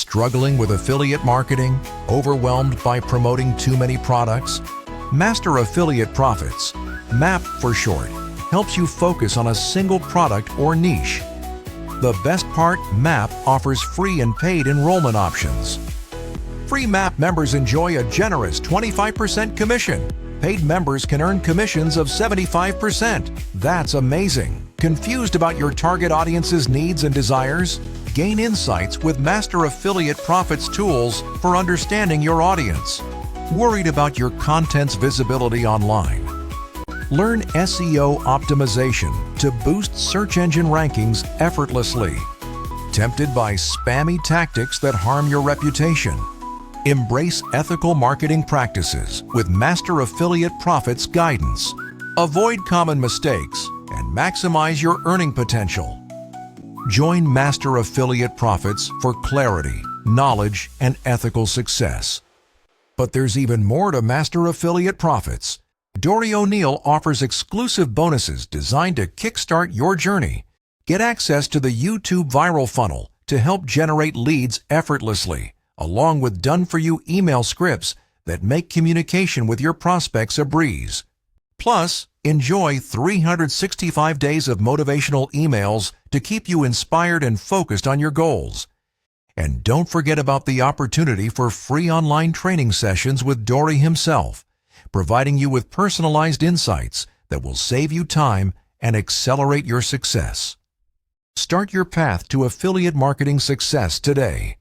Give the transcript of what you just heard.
Struggling with affiliate marketing? Overwhelmed by promoting too many products? Master Affiliate Profits, MAP for short, helps you focus on a single product or niche. The best part, MAP offers free and paid enrollment options. Free MAP members enjoy a generous 25% commission. Paid members can earn commissions of 75%. That's amazing. Confused about your target audience's needs and desires? Gain insights with Master Affiliate Profits tools for understanding your audience. Worried about your content's visibility online? Learn SEO optimization to boost search engine rankings effortlessly. Tempted by spammy tactics that harm your reputation? Embrace ethical marketing practices with Master Affiliate Profits guidance. Avoid common mistakes and maximize your earning potential. Join Master Affiliate Profits for clarity, knowledge, and ethical success. But there's even more to Master Affiliate Profits. Dory O'Neill offers exclusive bonuses designed to kickstart your journey. Get access to the YouTube viral funnel to help generate leads effortlessly, along with done-for-you email scripts that make communication with your prospects a breeze. Plus, enjoy 365 days of motivational emails to keep you inspired and focused on your goals. And don't forget about the opportunity for free online training sessions with Dory himself, providing you with personalized insights that will save you time and accelerate your success. Start your path to affiliate marketing success today.